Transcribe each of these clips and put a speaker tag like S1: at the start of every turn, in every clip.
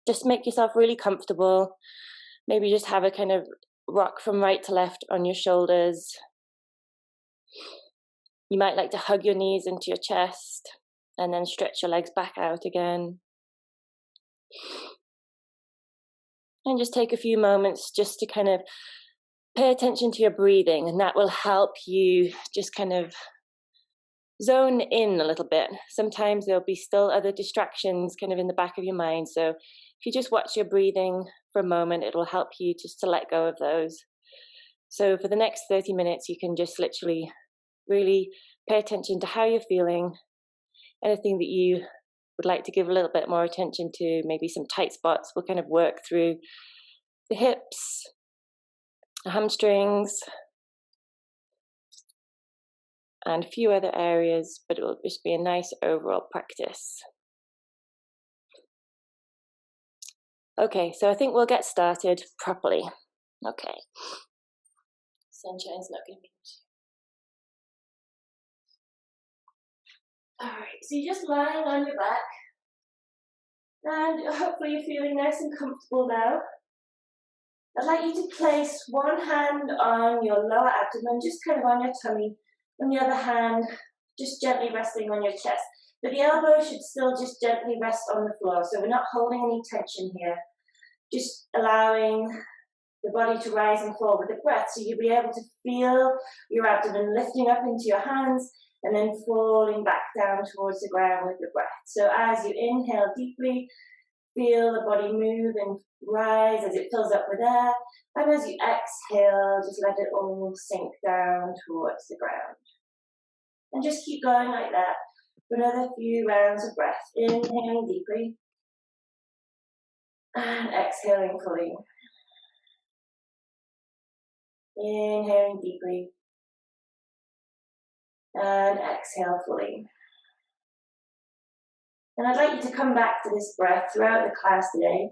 S1: just make yourself really comfortable. Maybe just have a kind of rock from right to left on your shoulders. You might like to hug your knees into your chest and then stretch your legs back out again. And just take a few moments just to kind of pay attention to your breathing, and that will help you just kind of zone in a little bit. Sometimes there'll be still other distractions kind of in the back of your mind. So if you just watch your breathing for a moment, it'll help you just to let go of those. So for the next 30 minutes, you can just literally really pay attention to how you're feeling, anything that you would like to give a little bit more attention to, maybe some tight spots. We'll kind of work through the hips, the hamstrings, and a few other areas, but it will just be a nice overall practice. Okay, so I think we'll get started properly. Okay. Sunshine's not going to be an issue. All right, so you're just lying on your back, and hopefully you're feeling nice and comfortable now. I'd like you to place one hand on your lower abdomen, just kind of on your tummy, and the other hand just gently resting on your chest. But the elbow should still just gently rest on the floor, so we're not holding any tension here. Just allowing the body to rise and fall with the breath, so you'll be able to feel your abdomen lifting up into your hands and then falling back down towards the ground with the breath. So as you inhale deeply, feel the body move and rise as it fills up with air, and as you exhale, just let it all sink down towards the ground. And just keep going like that for another few rounds of breath, inhaling deeply and exhaling fully. Inhaling deeply and exhale fully. And I'd like you to come back to this breath throughout the class today.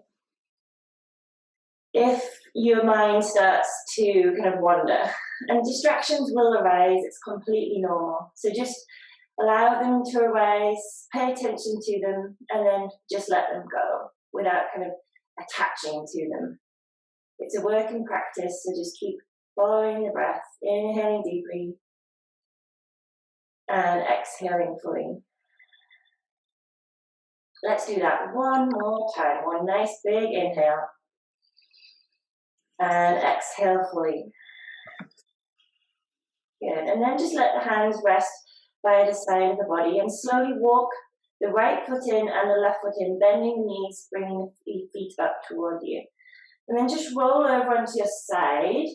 S1: If your mind starts to kind of wander, and distractions will arise, it's completely normal. So just allow them to arise, pay attention to them, and then just let them go without kind of attaching to them. It's a work in practice, so just keep following the breath, inhaling deeply and exhaling fully. Let's do that one more time. One nice big inhale and exhale fully. Good. And then just let the hands rest by the side of the body and slowly walk the right foot in and the left foot in, bending the knees, bringing the feet up toward you. And then just roll over onto your side,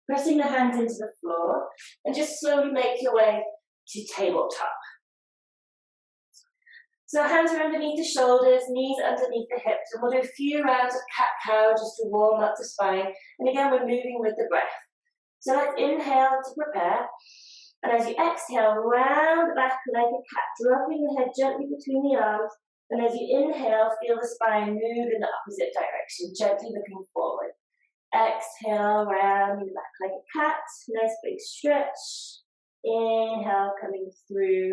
S1: pressing the hands into the floor, and just slowly make your way to tabletop. So hands are underneath the shoulders, knees underneath the hips, and we'll do a few rounds of cat-cow just to warm up the spine. And again, we're moving with the breath. So let's inhale to prepare, and as you exhale, round back like a cat, dropping the head gently between the arms, and as you inhale, feel the spine move in the opposite direction, gently looking forward. Exhale, round back like a cat, nice big stretch. Inhale, coming through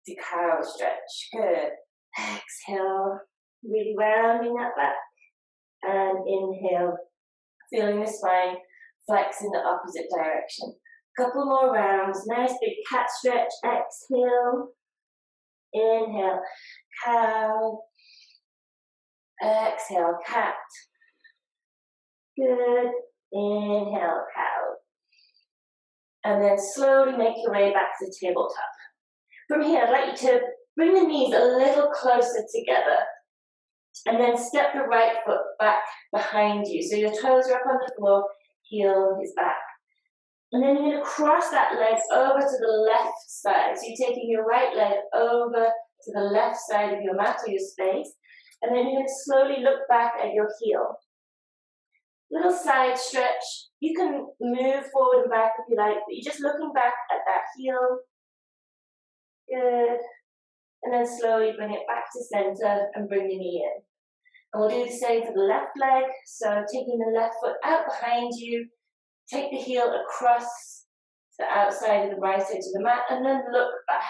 S1: to cow stretch, good. Exhale, really rounding that back, and inhale, feeling the spine flex in the opposite direction. Couple more rounds, nice big cat stretch, exhale, inhale, cow, exhale, cat, good, inhale, cow, and then slowly make your way back to the tabletop. From here, I'd like you to bring the knees a little closer together, and then step the right foot back behind you, so your toes are up on the floor, heel is back. And then you're going to cross that leg over to the left side. So you're taking your right leg over to the left side of your mat or your space. And then you're going to slowly look back at your heel. Little side stretch. You can move forward and back if you like, but you're just looking back at that heel. Good. And then slowly bring it back to center and bring the knee in. And we'll do the same for the left leg. So taking the left foot out behind you. Take the heel across the outside of the right edge of the mat and then look back.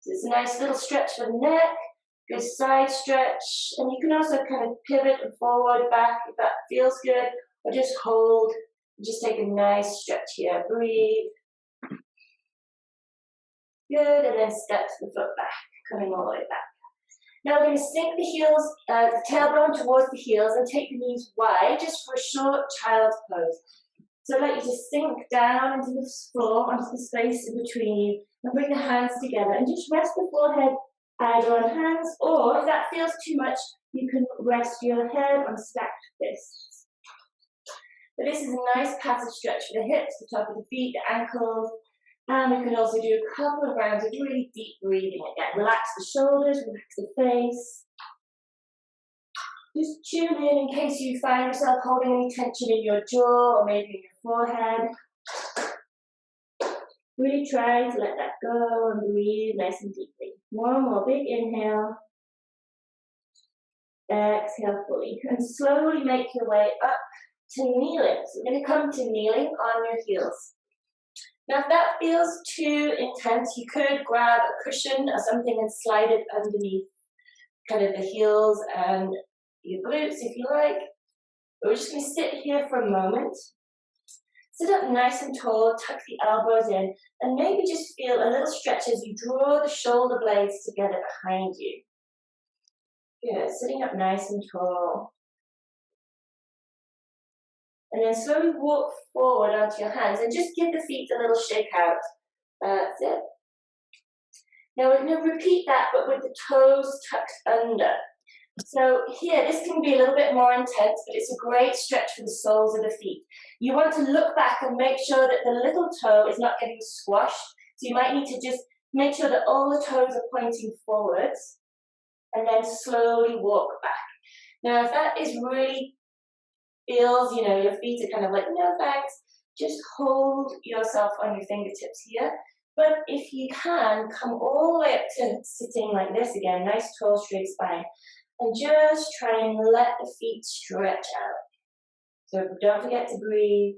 S1: So it's a nice little stretch for the neck Good side stretch, and you can also kind of pivot and forward, back if that feels good, or just hold. Just take a nice stretch here. Breathe. Good, and then step the foot back, coming all the way back. Now we're going to sink the heels, the tailbone towards the heels, and take the knees wide, just for a short child's pose. So I'd like you to sink down into the floor, onto the space in between you, and bring the hands together, and just rest the forehead either on hands, or if that feels too much, you can rest your head on stacked fists. But this is a nice passive stretch for the hips, the top of the feet, the ankles, and we can also do a couple of rounds of really deep breathing again. Relax the shoulders, relax the face. Just tune in case you find yourself holding any tension in your jaw or maybe in your forehead. Really try to let that go and breathe nice and deeply. One more big inhale. Exhale fully. And slowly make your way up to kneeling. So we're going to come to kneeling on your heels. Now if that feels too intense, you could grab a cushion or something and slide it underneath kind of the heels and your glutes if you like. But we're just going to sit here for a moment. Sit up nice and tall, tuck the elbows in, and maybe just feel a little stretch as you draw the shoulder blades together behind you. Good, sitting up nice and tall. And then slowly walk forward onto your hands and just give the feet a little shake out. That's it. Now we're going to repeat that, but with the toes tucked under. So here, this can be a little bit more intense, but it's a great stretch for the soles of the feet. You want to look back and make sure that the little toe is not getting squashed. So you might need to just make sure that all the toes are pointing forwards, and then slowly walk back. Now, if that is really feels, your feet are kind of like, no thanks, just hold yourself on your fingertips here. But if you can, come all the way up to sitting like this again, nice tall straight spine. And just try and let the feet stretch out. So don't forget to breathe.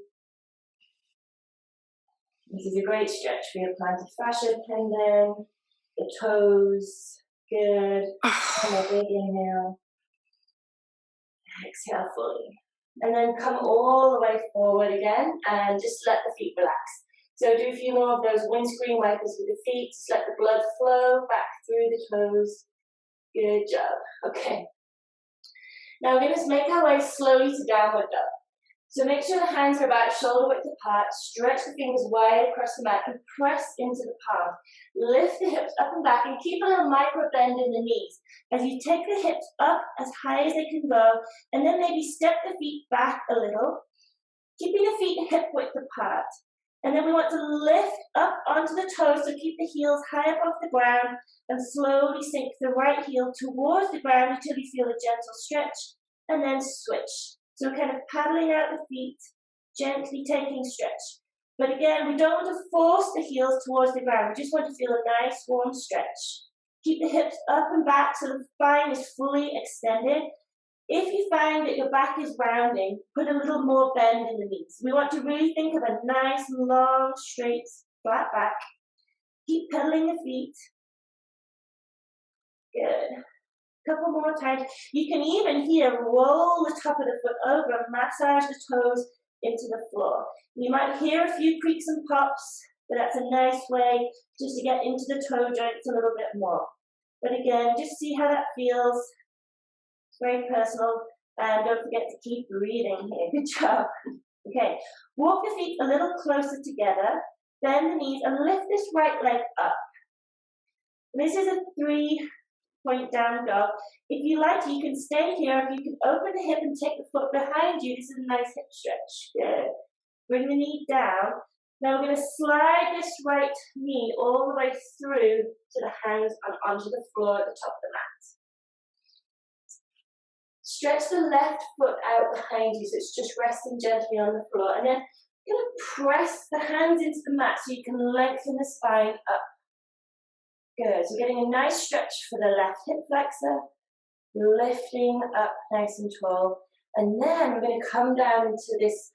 S1: This is a great stretch for your plantar fascia tendon, the toes. Good. And a big inhale. Exhale fully. And then come all the way forward again and just let the feet relax. So do a few more of those windscreen wipers with the feet. Just let the blood flow back through the toes. Good job. Okay. Now we're going to make our way slowly to downward dog. So make sure the hands are about shoulder width apart. Stretch the fingers wide across the mat and press into the palm. Lift the hips up and back and keep a little micro bend in the knees as you take the hips up as high as they can go, and then maybe step the feet back a little, keeping the feet hip width apart. And then we want to lift up onto the toes, so keep the heels high up off the ground and slowly sink the right heel towards the ground until you feel a gentle stretch, and then switch. So we're kind of paddling out the feet, gently taking stretch. But again, we don't want to force the heels towards the ground. We just want to feel a nice warm stretch. Keep the hips up and back so the spine is fully extended. If you find that your back is rounding, put a little more bend in the knees. We want to really think of a nice, long, straight, flat back. Keep pedaling the feet. Good. Couple more times. You can even here roll the top of the foot over and massage the toes into the floor. You might hear a few creaks and pops, but that's a nice way just to get into the toe joints a little bit more. But again, just see how that feels. It's very personal, and don't forget to keep breathing here. Good job. Okay, walk the feet a little closer together, bend the knees, and lift this right leg up. This is a 3-point down dog. If you like, you can stay here. If you can open the hip and take the foot behind you, this is a nice hip stretch. Good. Bring the knee down. Now we're going to slide this right knee all the way through to the hands and onto the floor at the top of the mat. Stretch the left foot out behind you so it's just resting gently on the floor. And then you're going to press the hands into the mat so you can lengthen the spine up. Good. So getting a nice stretch for the left hip flexor, lifting up nice and tall. And then we're going to come down into this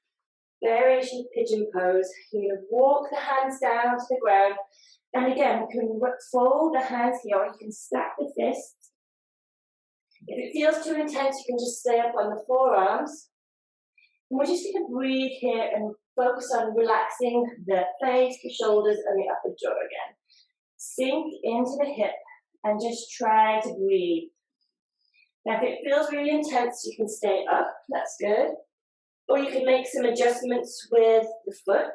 S1: variation of pigeon pose. You're going to walk the hands down to the ground. And again, you can fold the hands here, or you can stack the fists. If it feels too intense, you can just stay up on the forearms. And we're just going to breathe here and focus on relaxing the face, the shoulders, and the upper jaw again. Sink into the hip and just try to breathe. Now, if it feels really intense, you can stay up. That's good. Or you can make some adjustments with the foot.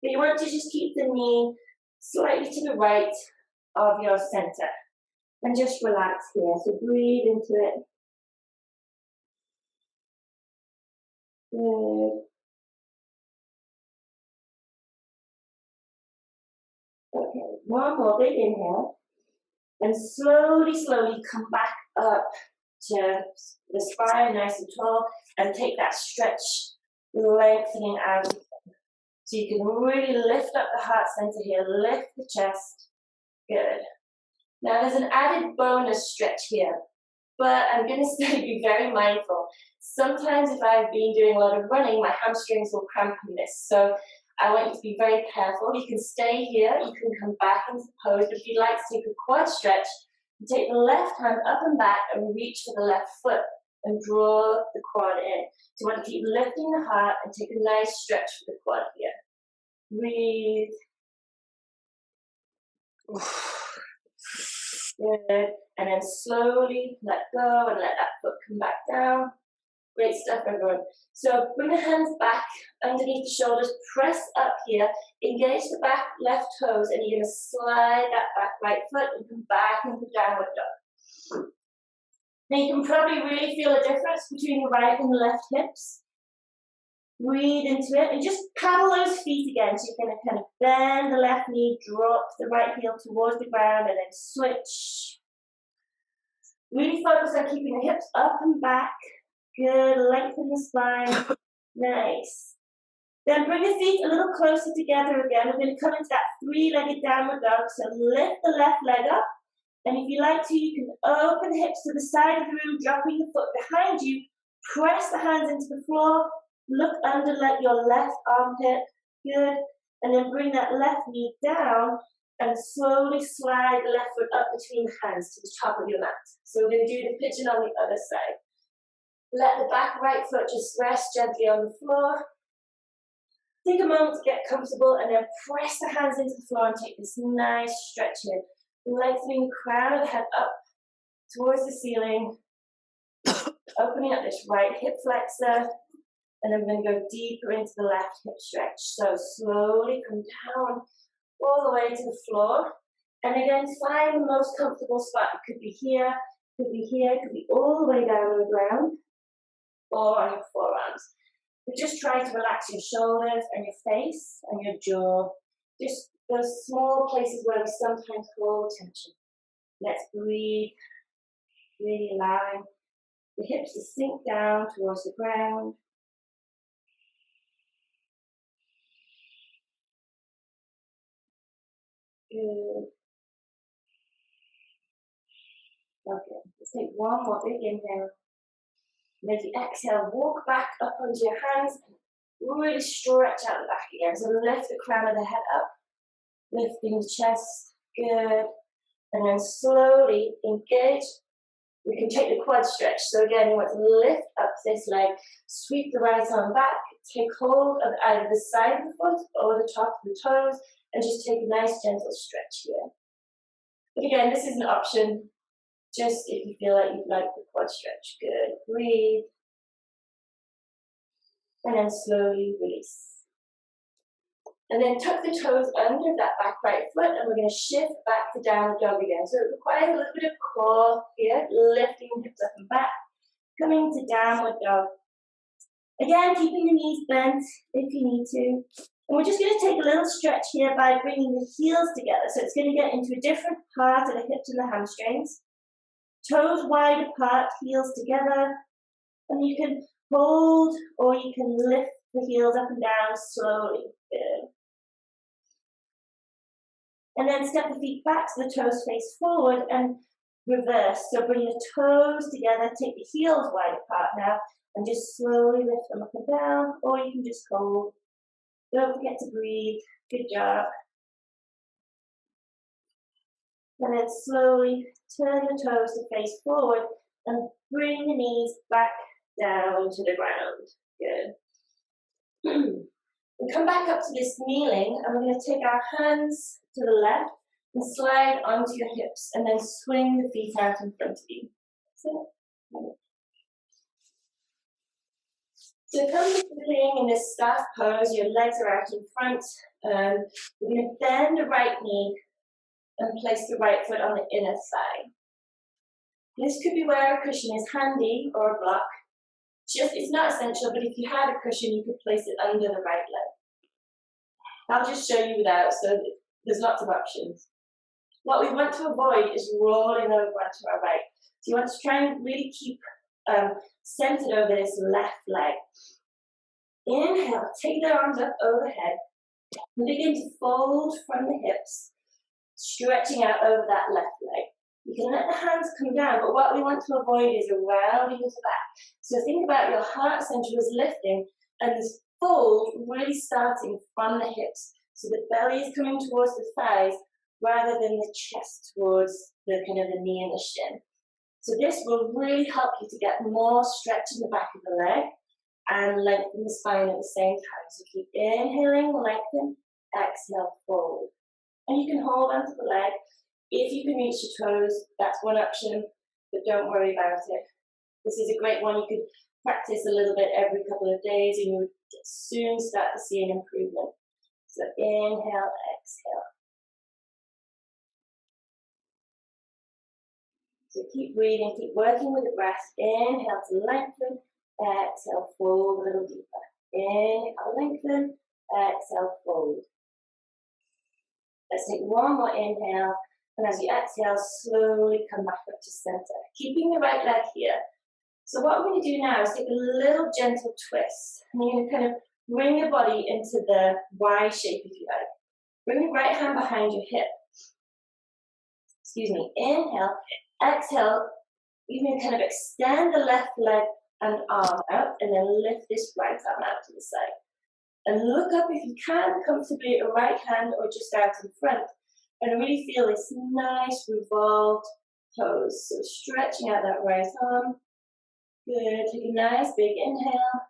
S1: But you want to just keep the knee slightly to the right of your center. And just relax here. So breathe into it. Good. Okay, one more big inhale. And slowly, slowly come back up to the spine, nice and tall. And take that stretch, lengthening out. So you can really lift up the heart center here, lift the chest. Good. Now there's an added bonus stretch here, but I'm going to say be very mindful. Sometimes if I've been doing a lot of running, my hamstrings will cramp in this. So I want you to be very careful. You can stay here, you can come back into the pose, but if you'd like to take a quad stretch, you take the left hand up and back and reach for the left foot and draw the quad in. So you want to keep lifting the heart and take a nice stretch for the quad here. Breathe. Good. And then slowly let go and let that foot come back down. Great stuff, everyone. So bring the hands back underneath the shoulders, press up here, engage the back left toes, and you're going to slide that back right foot and come back into downward dog. Now you can probably really feel a difference between the right and the left hips. Breathe into it and just paddle those feet again. So you're going to kind of bend the left knee, drop the right heel towards the ground, and then switch. Really focus on keeping the hips up and back. Good, lengthen the spine. Nice. Then bring the feet a little closer together again. We're going to come into that three-legged downward dog. So lift the left leg up. And if you like to, you can open the hips to the side of the room, dropping the foot behind you. Press the hands into the floor. Look under your left armpit. Good. And then bring that left knee down and slowly slide the left foot up between the hands to the top of your mat. So we're going to do the pigeon on the other side. Let the back right foot just rest gently on the floor. Take a moment to get comfortable and then press the hands into the floor and take this nice stretch here. Lengthening the crown of the head up towards the ceiling. Opening up this right hip flexor. And then we're going to go deeper into the left hip stretch. So slowly come down all the way to the floor. And again, find the most comfortable spot. It could be here, could be here, could be all the way down on the ground, or on your forearms. But just try to relax your shoulders and your face and your jaw. Just those small places where we sometimes hold tension. Let's breathe, really allowing the hips to sink down towards the ground. Good. Okay, let's take one more big inhale. And as you exhale, walk back up onto your hands and really stretch out the back again. So lift the crown of the head up, lifting the chest. Good. And then slowly engage. We can take the quad stretch. So again, you want to lift up this leg, sweep the right arm back, take hold of either the side of the foot or the top of the toes, and just take a nice gentle stretch here. But again, this is an option, just if you feel like you'd like the quad stretch. Good. Breathe. And then slowly release. And then tuck the toes under that back right foot, and we're going to shift back to downward dog again. So it requires a little bit of core here, lifting hips up and back, coming to downward dog. Again, keeping the knees bent if you need to. And we're just going to take a little stretch here by bringing the heels together. So it's going to get into a different part of the hips and the hamstrings. Toes wide apart, heels together. And you can hold or you can lift the heels up and down slowly. Good. And then step the feet back so the toes face forward and reverse. So bring the toes together, take the heels wide apart now, and just slowly lift them up and down, or you can just hold. Don't forget to breathe. Good job. And then slowly turn the toes to face forward And bring the knees back down to the ground. Good. We come back up to this kneeling, and we're going to take our hands to the left and slide onto your hips, and then swing the feet out in front of you. So comfortably in this staff pose, your legs are out in front. We're going to bend the right knee and place the right foot on the inner thigh. This could be where a cushion is handy or a block. It's not essential, but if you had a cushion, you could place it under the right leg. I'll just show you without, so there's lots of options. What we want to avoid is rolling over onto our right. So you want to try and really keep centered over this left leg. Inhale, take the arms up overhead and begin to fold from the hips, stretching out over that left leg. You can let the hands come down, but what we want to avoid is a rounding of the back. So think about your heart center is lifting and this fold really starting from the hips. So the belly is coming towards the thighs rather than the chest towards the kind of the knee and the shin. So this will really help you to get more stretch in the back of the leg and lengthen the spine at the same time. So keep inhaling, lengthen, exhale, fold. And you can hold onto the leg. If you can reach your toes, that's one option, but don't worry about it. This is a great one. You could practice a little bit every couple of days and you would soon start to see an improvement. So inhale, exhale. So keep breathing, keep working with the breath. Inhale to lengthen, exhale, fold a little deeper. Inhale, lengthen, exhale, fold. Let's take one more inhale, and as you exhale, slowly come back up to center, keeping the right leg here. So what I'm going to do now is take a little gentle twist, and you're going to kind of bring your body into the Y shape, if you like. Bring your right hand behind your hip. Excuse me, inhale, exhale, you can kind of extend the left leg and arm out, and then lift this right arm out to the side. And look up if you can, comfortably at a right hand or just out in front. And really feel this nice revolved pose. So stretching out that right arm. Good. Take a nice big inhale.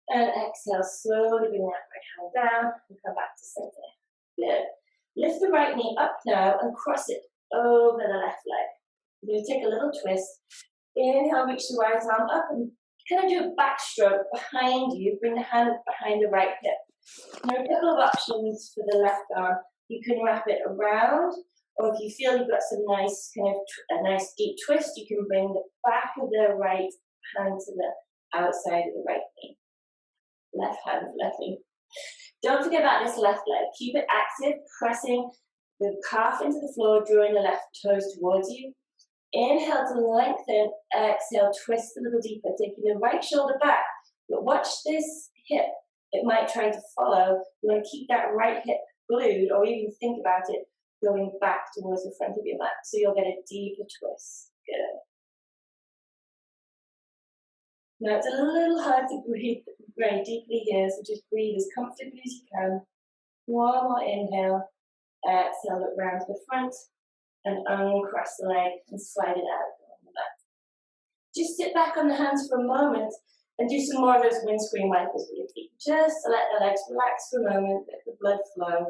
S1: And exhale, slowly bring that right hand down and come back to center. Good. Lift the right knee up now and cross it over the left leg. You're going to take a little twist. Inhale, reach the right arm up and kind of do a backstroke behind you. Bring the hand behind the right hip. There are a couple of options for the left arm. You can wrap it around, or if you feel you've got some nice a nice deep twist, you can bring the back of the right hand to the outside of the right knee. Left hand, left knee. Don't forget about this left leg. Keep it active, pressing the calf into the floor, drawing the left toes towards you. Inhale to lengthen, exhale, twist a little deeper, taking the right shoulder back. But watch this hip. It might try to follow. You want to keep that right hip glued, or even think about it going back towards the front of your mat, so you'll get a deeper twist. Good. Now it's a little hard to breathe very deeply here, so just breathe as comfortably as you can. One more inhale, exhale, look round to the front, and uncross the leg and slide it out on the mat. Just sit back on the hands for a moment and do some more of those windscreen wipers with your feet, just to let the legs relax for a moment, let the blood flow.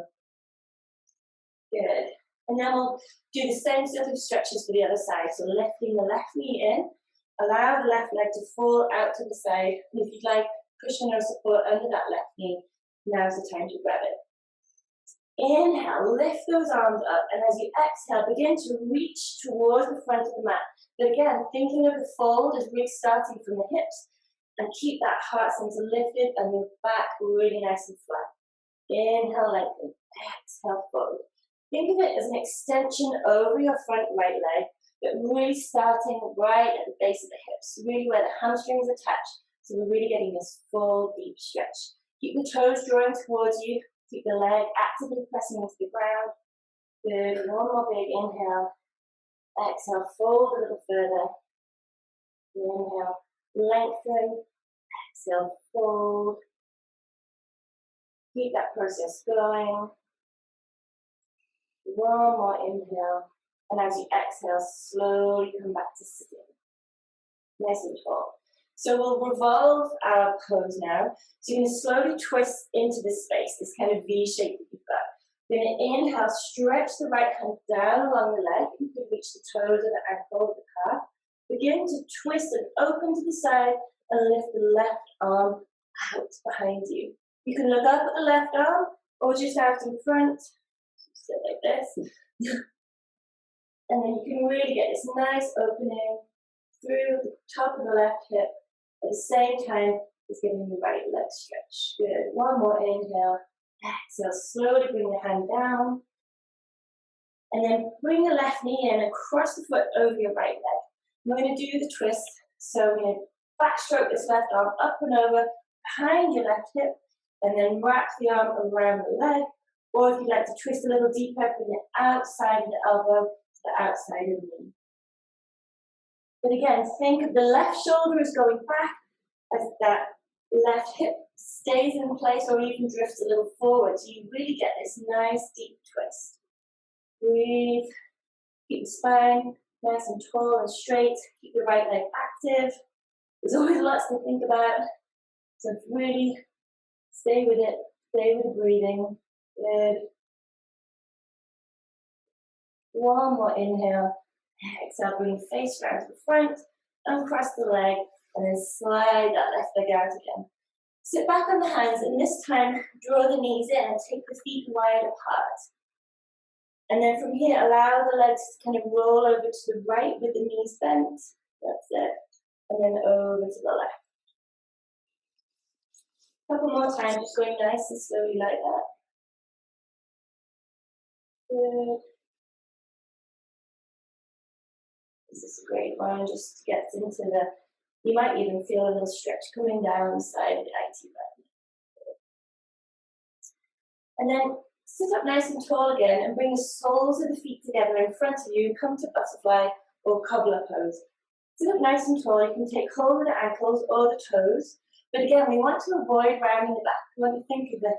S1: Good. And then we'll do the same sort of stretches for the other side. So lifting the left knee in, allow the left leg to fall out to the side. And if you'd like cushion or support under that left knee, now's the time to grab it. Inhale, lift those arms up, and as you exhale, begin to reach towards the front of the mat. But again, thinking of the fold as really starting from the hips, and keep that heart center lifted and your back really nice and flat. Inhale, lengthen. Exhale, fold. Think of it as an extension over your front right leg, but really starting right at the base of the hips, really where the hamstrings attach. So we're really getting this full, deep stretch. Keep the toes drawing towards you. Keep the leg actively pressing into the ground. Good. One more big inhale. Exhale, fold a little further. Inhale, lengthen. Exhale, fold. Keep that process going. One more inhale. And as you exhale, slowly come back to sitting. nice and tall. So we'll revolve our pose now. So you're going to slowly twist into this space, this kind of V shape that you've got. You're going to inhale, stretch the right hand down along the leg. You can reach the toes and the ankle of the calf. Begin to twist and open to the side and lift the left arm out behind you. You can look up at the left arm or just out in front. Sit like this. And then you can really get this nice opening through the top of the left hip. At the same time as giving the right leg stretch. Good. One more inhale. Exhale. Slowly bring the hand down. And then bring the left knee in and cross the foot over your right leg. We're going to do the twist. So we're going to backstroke this left arm up and over behind your left hip. And then wrap the arm around the leg. Or if you'd like to twist a little deeper, bring it outside of the elbow to the outside of the knee. But again, think of the left shoulder is going back as that left hip stays in place or even drifts a little forward. So you really get this nice deep twist. Breathe. Keep the spine nice and tall and straight. Keep the right leg active. There's always lots to think about. So really stay with it. Stay with the breathing. Good. One more inhale. Exhale, bring face round to the front, uncross the leg, and then slide that left leg out again. Sit back on the hands, and this time draw the knees in and take the feet wide apart. And then from here, allow the legs to kind of roll over to the right with the knees bent. That's it. And then over to the left. A couple more times, just going nice and slowly like that. Good. This is a great one, just gets into the, you might even feel a little stretch coming down the side of the IT button. And then sit up nice and tall again and bring the soles of the feet together in front of you and come to butterfly or cobbler pose. Sit up nice and tall, you can take hold of the ankles or the toes, but again, we want to avoid rounding the back. We want to think of the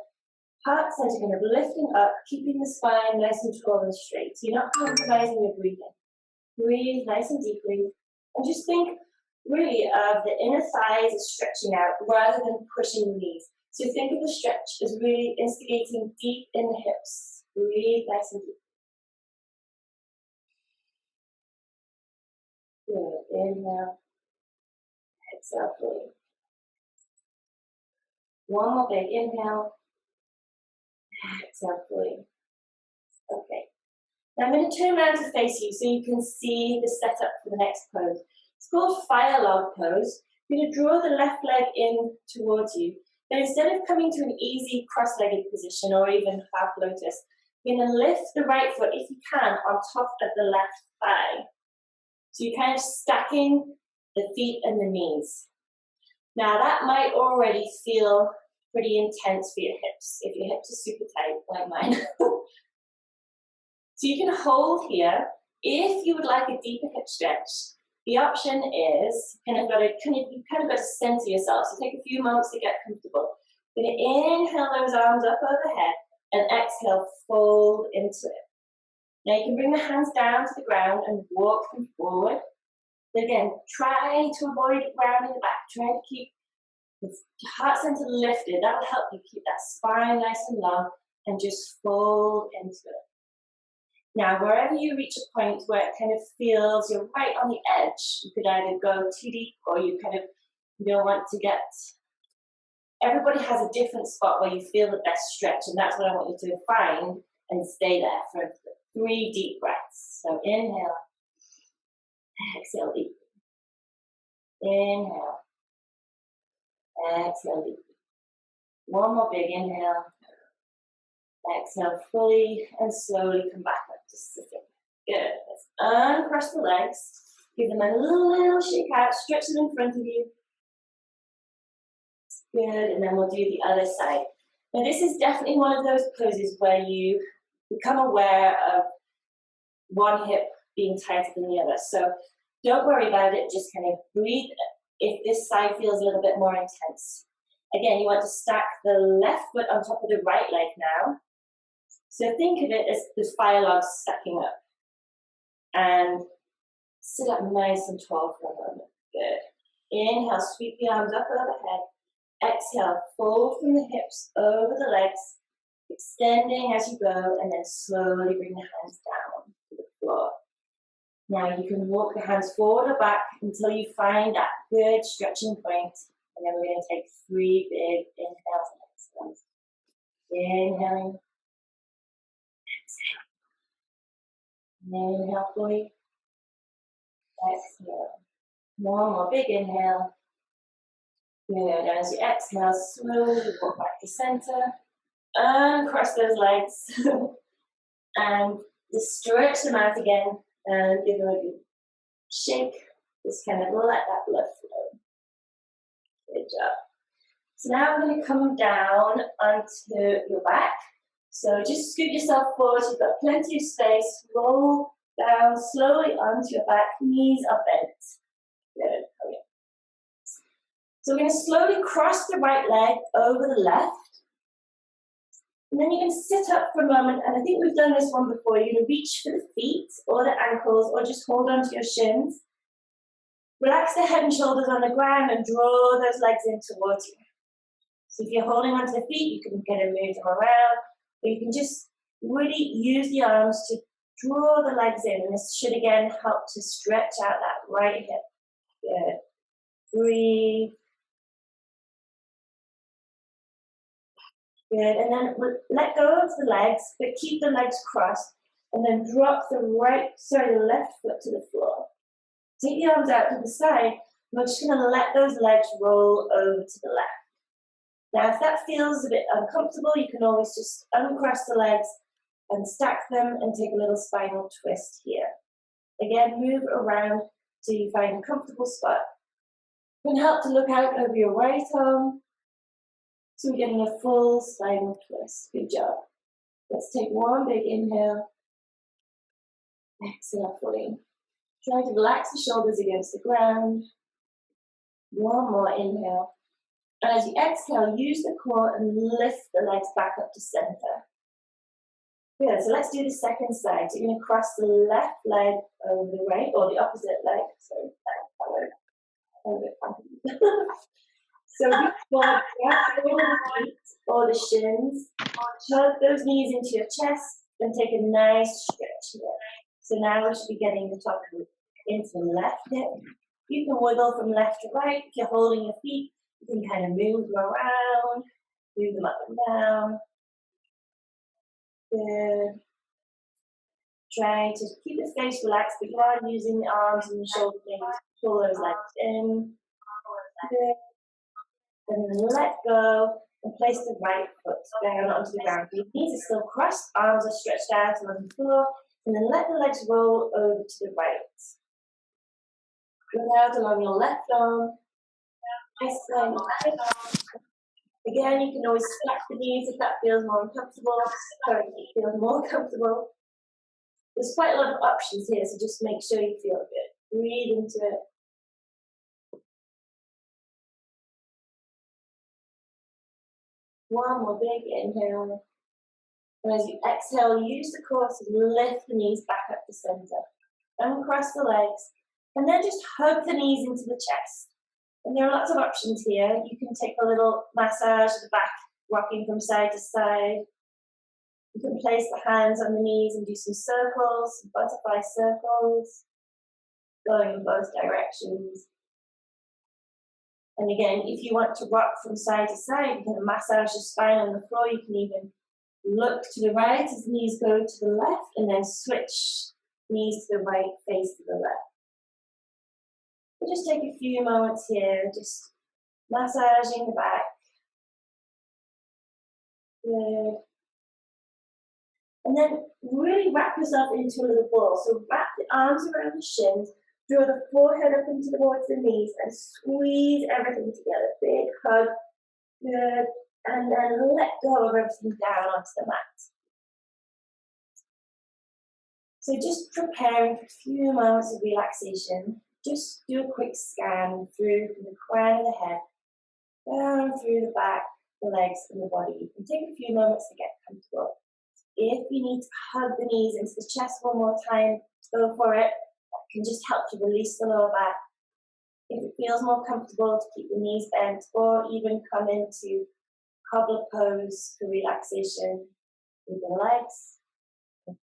S1: heart center kind of lifting up, keeping the spine nice and tall and straight. So you're not compromising your breathing. Breathe nice and deeply, and just think really of the inner thighs as stretching out rather than pushing the knees. So think of the stretch as really instigating deep in the hips. Breathe nice and deep. Good. Inhale. Exhale fully. One more big inhale. Exhale fully. Okay. Now I'm going to turn around to face you so you can see the setup for the next pose. It's called fire log pose. You're going to draw the left leg in towards you. But instead of coming to an easy cross-legged position or even half lotus, you're going to lift the right foot, if you can, on top of the left thigh. So you're kind of stacking the feet and the knees. Now that might already feel pretty intense for your hips, if your hips are super tight like mine. So you can hold here. If you would like a deeper hip stretch, the option is you kind of got to center yourself. So take a few moments to get comfortable. You're going to inhale those arms up overhead and exhale, fold into it. Now you can bring the hands down to the ground and walk them forward. But again, try to avoid rounding the back. Try to keep the heart center lifted. That will help you keep that spine nice and long and just fold into it. Now, wherever you reach a point where it kind of feels you're right on the edge, you could either go too deep or you don't want to get, everybody has a different spot where you feel the best stretch, and that's what I want you to find and stay there for 3 deep breaths. So inhale, exhale deeply. Inhale, exhale deeply. One more big inhale. Exhale fully and slowly come back up to sitting. Good. Let's uncross the legs. Give them a little shake out. Stretch them in front of you. Good. And then we'll do the other side. Now this is definitely one of those poses where you become aware of one hip being tighter than the other. So don't worry about it. Just kind of breathe if this side feels a little bit more intense. Again, you want to stack the left foot on top of the right leg now. So think of it as the fire logs stacking up. And sit up nice and tall for a moment. Good. Inhale, sweep the arms up overhead. Exhale, fold from the hips over the legs, extending as you go, and then slowly bring the hands down to the floor. Now you can walk the hands forward or back until you find that good stretching point, and then we're going to take 3 big inhales and exhales. Inhaling. Exhale. Inhale fully. Exhale. One more big inhale. Good. And as you exhale, slowly walk back to center. Uncross those legs. And just stretch them out again and give them a good shake. Just kind of let that blood flow. Good job. So now I'm going to come down onto your back. So just scoot yourself forward. You've got plenty of space. Roll down slowly onto your back. Knees are bent. Good. Okay. So we're going to slowly cross the right leg over the left. And then you can sit up for a moment, and I think we've done this one before. You're going to reach for the feet or the ankles, or just hold on to your shins. Relax the head and shoulders on the ground and draw those legs in towards you. So if you're holding onto the feet, you can kind of move them around, or you can just really use the arms to draw the legs in, and this should again help to stretch out that right hip. Good. Breathe. Good, and then let go of the legs, but keep the legs crossed, and then drop the left foot to the floor. Take the arms out to the side, and we're just going to let those legs roll over to the left. Now, if that feels a bit uncomfortable, you can always just uncross the legs and stack them and take a little spinal twist here. Again, move around till you find a comfortable spot. It can help to look out over your right arm. So we're getting a full spinal twist. Good job. Let's take one big inhale. Exhale fully. Try to relax the shoulders against the ground. One more inhale. And as you exhale, use the core and lift the legs back up to center. Good. So let's do the second side. So you're going to cross the left leg over the right, or the opposite leg. Sorry. So you want to the feet or the shins, hug those knees into your chest, and take a nice stretch here. So now we should be getting the top into the left hip. You can wiggle from left to right. If you're holding your feet, you can kind of move them around, move them up and down. Good. Try to keep the face relaxed, but you are using the arms and the shoulder things to pull those legs in. Good. And then let go and place the right foot down onto the ground. Your knees are still crossed, arms are stretched out on the floor, and then let the legs roll over to the right. Look out along your left arm. Again, you can always stack the knees if that feels more uncomfortable. Sorry, if it feels more comfortable. There's quite a lot of options here, so just make sure you feel good. Breathe into it. One more big inhale. And as you exhale, use the core to lift the knees back up to center. Uncross the legs. And then just hug the knees into the chest. And there are lots of options here. You can take a little massage of the back, rocking from side to side. You can place the hands on the knees and do some circles, some butterfly circles, going in both directions. And again, if you want to rock from side to side, you can massage your spine on the floor. You can even look to the right as the knees go to the left, and then switch knees to the right, face to the left. We'll just take a few moments here, just massaging the back. Good. And then really wrap yourself into a little ball. So wrap the arms around the shins, draw the forehead up into towards the knees, and squeeze everything together. Big hug. Good. And then let go of everything down onto the mat. So just preparing for a few moments of relaxation. Just do a quick scan through from the crown of the head, down through the back, the legs, and the body. You can take a few moments to get comfortable. If you need to hug the knees into the chest one more time, go for it. That can just help to release the lower back. If it feels more comfortable to keep the knees bent or even come into cobbler pose for relaxation with the legs,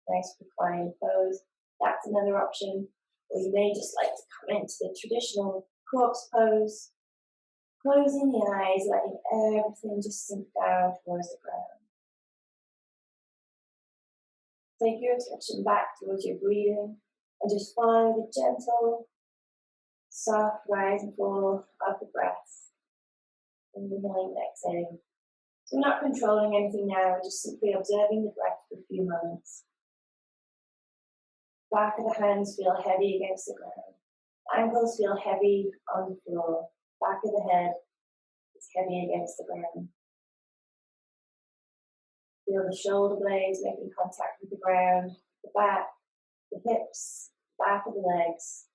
S1: nice reclined pose, that's another option. Or you may just like to come into the traditional corpse pose, closing the eyes, letting everything just sink down towards the ground. Take your attention back towards your breathing and just follow the gentle, soft rise and fall of the breath. Inhaling and exhaling. So not controlling anything now, just simply observing the breath for a few moments. Back of the hands feel heavy against the ground. Ankles feel heavy on the floor. Back of the head is heavy against the ground. Feel the shoulder blades making contact with the ground, the back, the hips, back of the legs.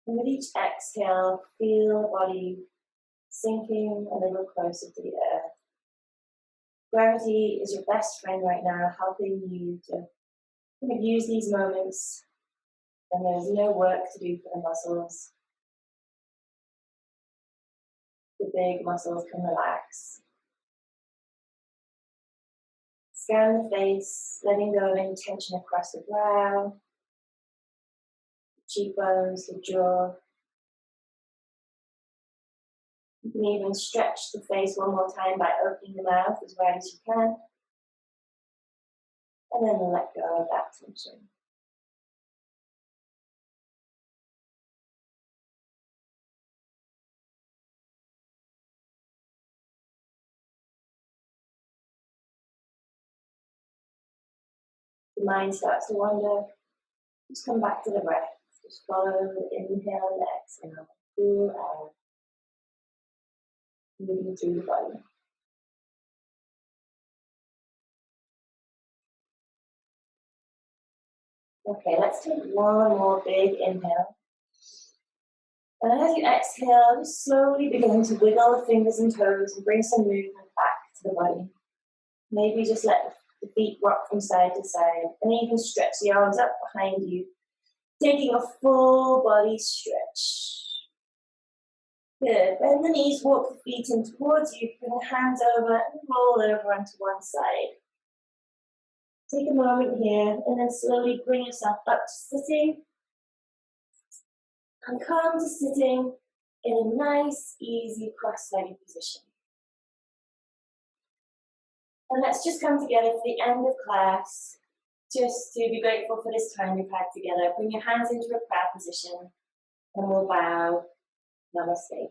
S1: And with each exhale, feel the body sinking a little closer to the earth. Gravity is your best friend right now, helping you to kind of use these moments when there's no work to do for the muscles. The big muscles can relax. Scan the face, letting go of any tension across the brow, the cheekbones, the jaw. You can even stretch the face one more time by opening the mouth as wide as you can. And then let go of that tension. The mind starts to wander, just come back to the breath. Just follow the inhale and the exhale. Cool air. Moving through the body. Okay, let's take one more big inhale. And as you exhale, just slowly begin to wiggle the fingers and toes and bring some movement back to the body. Maybe just let the feet rock from side to side, and even stretch the arms up behind you, taking a full body stretch. Good. Bend the knees, walk the feet in towards you, bring the hands over and roll over onto one side. Take a moment here and then slowly bring yourself up to sitting and come to sitting in a nice, easy cross-legged position. And let's just come together for the end of class, just to be grateful for this time we've had together. Bring your hands into a prayer position and we'll bow. Namaste.